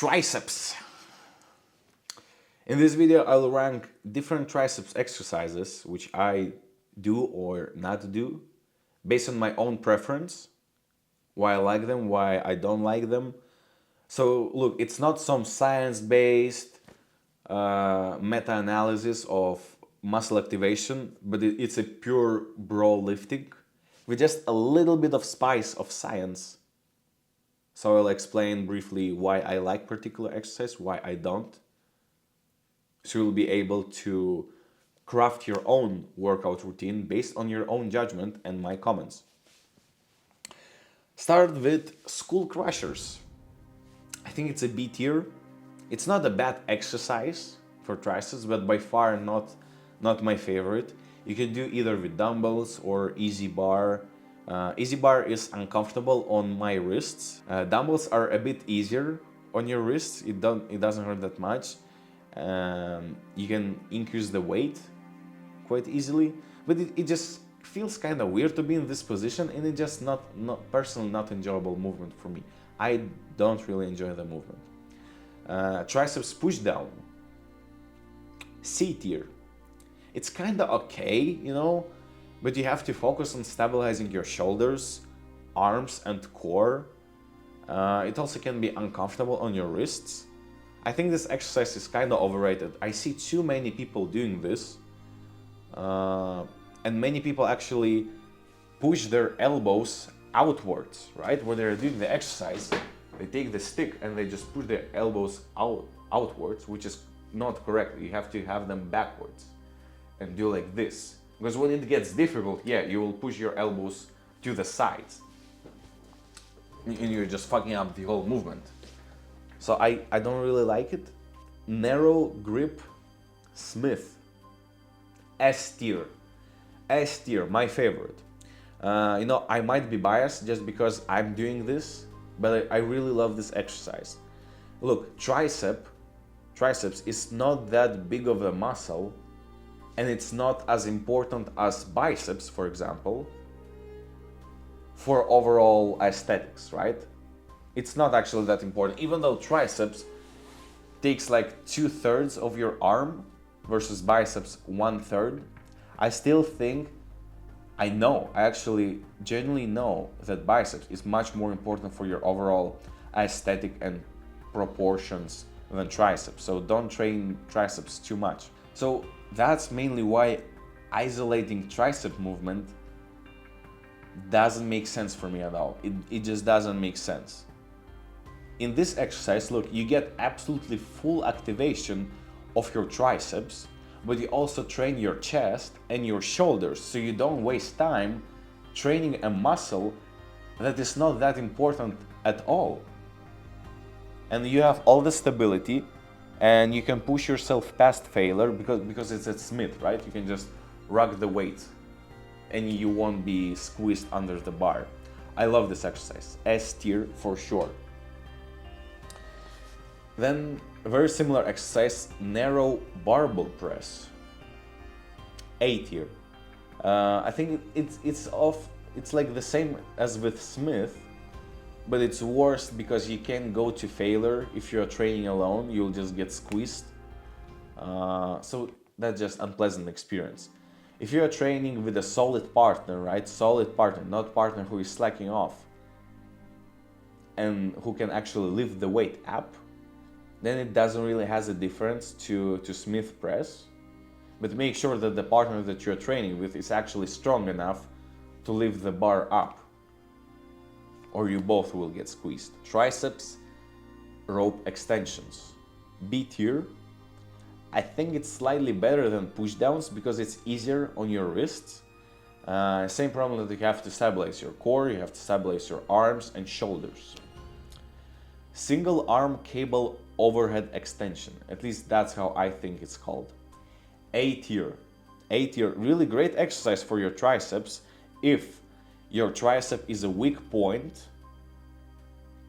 Triceps. In this video, I'll rank different triceps exercises which I do or not do based on my own preference, why I like them, why I don't like them. So look, it's not some science-based meta-analysis of muscle activation, but it's a pure bro lifting with just a little bit of spice of science. So I'll explain briefly why I like particular exercise, why I don't. So you'll be able to craft your own workout routine based on your own judgment and my comments. Start with school crushers. I think it's a B tier. It's not a bad exercise for triceps, but by far not my favorite. You can do either with dumbbells or easy bar. Easy bar is uncomfortable on my wrists. Dumbbells are a bit easier on your wrists. It doesn't hurt that much. You can increase the weight quite easily, but it just feels kind of weird to be in this position, and it's just not personally not enjoyable movement for me. I don't really enjoy the movement. Triceps push down, C tier. It's kind of okay, you know, but you have to focus on stabilizing your shoulders, arms, and core. It also can be uncomfortable on your wrists. I think this exercise is kind of overrated. I see too many people doing this, and many people actually push their elbows outwards, right? When they're doing the exercise, they take the stick and they just push their elbows outwards, which is not correct. You have to have them backwards and do like this. Because when it gets difficult, yeah, you will push your elbows to the sides and you're just fucking up the whole movement. So I don't really like it. Narrow grip Smith. S tier. S tier, my favorite. You know, I might be biased just because I'm doing this, but I really love this exercise. Look, triceps is not that big of a muscle, and it's not as important as biceps, for example, for overall aesthetics, right? It's not actually that important, even though triceps takes like 2/3 of your arm versus biceps 1/3. I still think, I actually genuinely know that biceps is much more important for your overall aesthetic and proportions than triceps. So don't train triceps too much. So that's mainly why isolating tricep movement doesn't make sense for me at all. It just doesn't make sense. In this exercise, look, you get absolutely full activation of your triceps, but you also train your chest and your shoulders, so you don't waste time training a muscle that is not that important at all. And you have all the stability, and you can push yourself past failure because it's at Smith, right? You can just rock the weight and you won't be squeezed under the bar. I love this exercise. S tier for sure. Then a very similar exercise, narrow barbell press. A tier. I think it's like the same as with Smith, but it's worse because you can go to failure. If you're training alone, you'll just get squeezed. So that's just unpleasant experience. If you're training with a solid partner, right? Solid partner, not partner who is slacking off and who can actually lift the weight up, then it doesn't really has a difference to Smith press. But make sure that the partner that you're training with is actually strong enough to lift the bar up, or you both will get squeezed. Triceps rope extensions. B tier. I think it's slightly better than push downs because it's easier on your wrists. Same problem that you have to stabilize your core, you have to stabilize your arms and shoulders. Single arm cable overhead extension. At least that's how I think it's called. A tier. A tier, really great exercise for your triceps if your tricep is a weak point,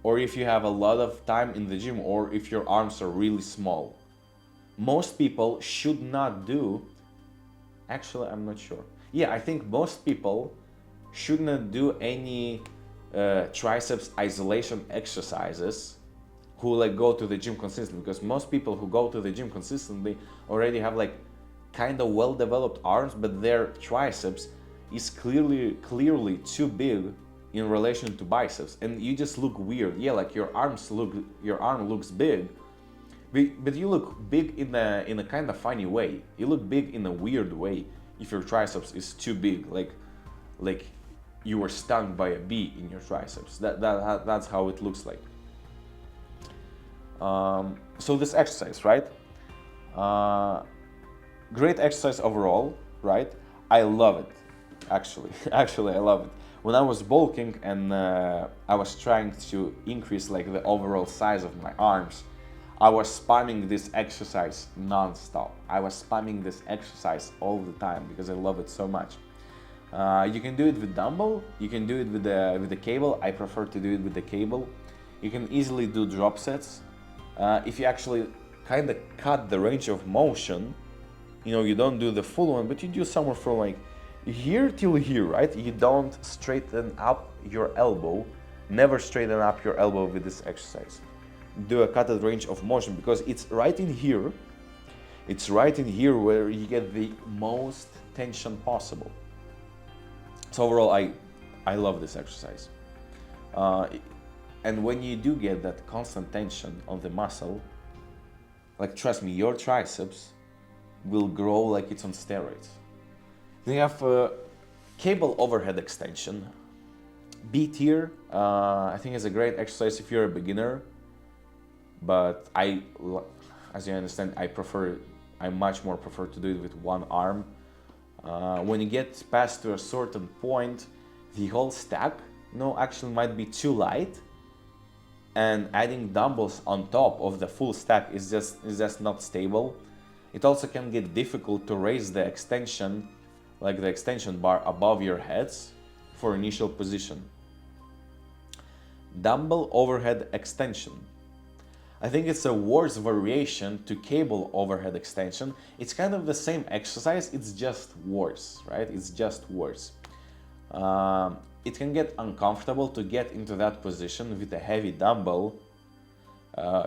or if you have a lot of time in the gym, or if your arms are really small. Most people should not do, actually I'm not sure. Yeah, I think most people should not do any triceps isolation exercises who like go to the gym consistently, because most people who go to the gym consistently already have like kind of well developed arms, but their triceps is clearly too big in relation to biceps, and you just look weird. Yeah, like your arm looks big, but you look big in a kind of funny way. You look big in a weird way if your triceps is too big, like you were stung by a bee in your triceps. That's how it looks like. So this exercise, right? Great exercise overall, right? I love it, actually. Actually, I love it. When I was bulking and I was trying to increase like the overall size of my arms, I was spamming this exercise non-stop. I was spamming this exercise all the time because I love it so much. You can do it with dumbbell, you can do it with the cable. I prefer to do it with the cable. You can easily do drop sets. If you actually kind of cut the range of motion, you know, you don't do the full one, but you do somewhere from like here till here, right? You don't straighten up your elbow. Never straighten up your elbow with this exercise. Do a cutted range of motion because it's right in here. It's right in here where you get the most tension possible. So overall, I love this exercise. And when you do get that constant tension on the muscle, like trust me, your triceps will grow like it's on steroids. Then you have cable overhead extension. B tier, I think is a great exercise if you're a beginner, but as you understand, I much more prefer to do it with one arm. When you get past to a certain point, the whole stack, actually might be too light, and adding dumbbells on top of the full stack is just not stable. It also can get difficult to raise the extension, like the extension bar above your heads for initial position. Dumbbell overhead extension. I think it's a worse variation to cable overhead extension. It's kind of the same exercise, it's just worse, right? It's just worse. It can get uncomfortable to get into that position with a heavy dumbbell.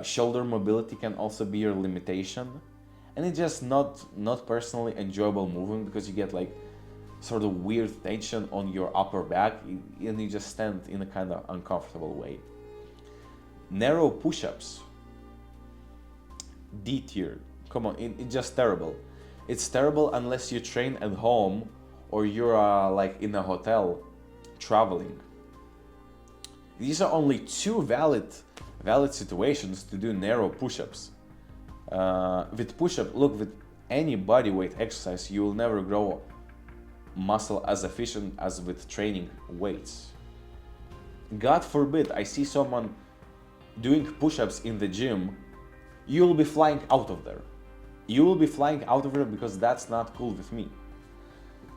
Shoulder mobility can also be your limitation. And it's just not personally enjoyable movement because you get like sort of weird tension on your upper back and you just stand in a kind of uncomfortable way. Narrow push-ups. D tier. Come on, it's just terrible. It's terrible unless you train at home or you're like in a hotel traveling. These are only two valid situations to do narrow push-ups. With push-up, look, with any body weight exercise, you will never grow muscle as efficient as with training weights. God forbid I see someone doing push-ups in the gym, you will be flying out of there. You will be flying out of there because that's not cool with me.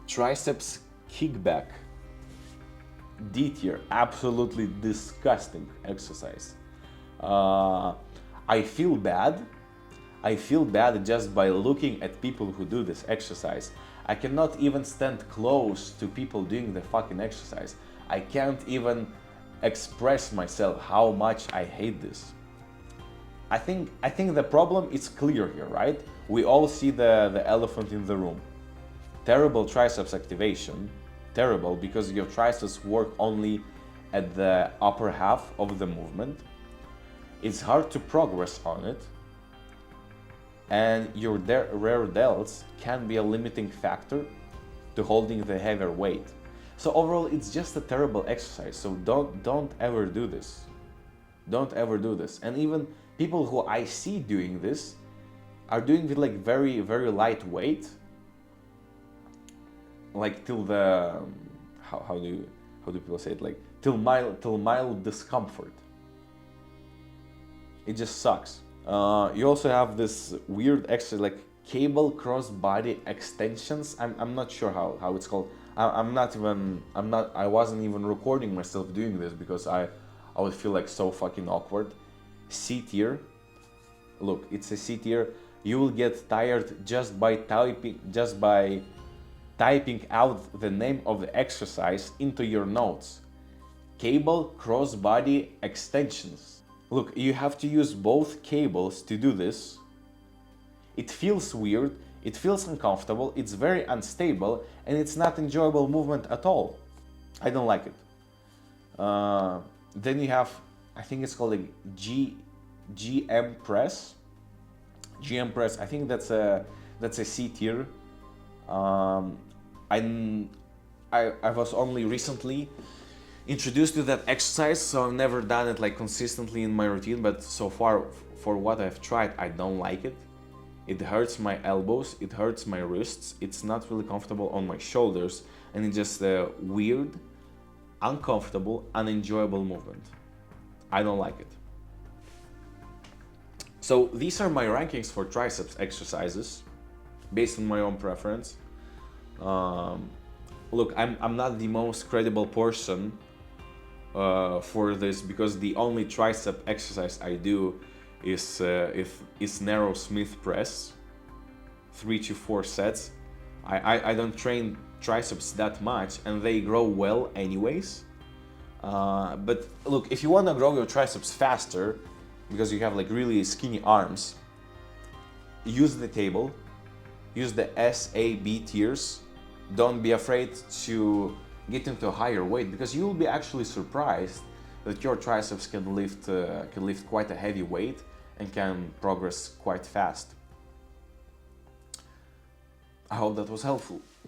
Triceps kickback. D tier, absolutely disgusting exercise. I feel bad just by looking at people who do this exercise. I cannot even stand close to people doing the fucking exercise. I can't even express myself how much I hate this. I think the problem is clear here, right? We all see the elephant in the room. Terrible triceps activation. Terrible because your triceps work only at the upper half of the movement. It's hard to progress on it. And your rear delts can be a limiting factor to holding the heavier weight. So overall, it's just a terrible exercise. So don't ever do this. Don't ever do this. And even people who I see doing this are doing it like very, very lightweight, like till the how do people say it, like till mild discomfort. It just sucks. You also have this weird exercise like cable cross-body extensions. I'm not sure how it's called. I wasn't even recording myself doing this because I would feel like so fucking awkward. C tier. Look, it's a C tier. You will get tired just by typing out the name of the exercise into your notes. Cable cross-body extensions. Look, you have to use both cables to do this. It feels weird, it feels uncomfortable, it's very unstable, and it's not enjoyable movement at all. I don't like it. Then you have, I think it's called a GM press. GM press. I think that's a C tier. I was only recently introduced to that exercise, so I've never done it like consistently in my routine. But so far, for what I've tried, I don't like it. It hurts my elbows, it hurts my wrists, it's not really comfortable on my shoulders, and it's just a weird, uncomfortable, unenjoyable movement. I don't like it. So these are my rankings for triceps exercises, based on my own preference. Look, I'm not the most credible person for this, because the only tricep exercise I do is narrow Smith press, 3 to 4 sets. I don't train triceps that much, and they grow well anyways. But look, if you want to grow your triceps faster, because you have like really skinny arms, use the table, use the S, A, B tiers. Don't be afraid to get into a higher weight, because you will be actually surprised that your triceps can lift quite a heavy weight and can progress quite fast. I hope that was helpful.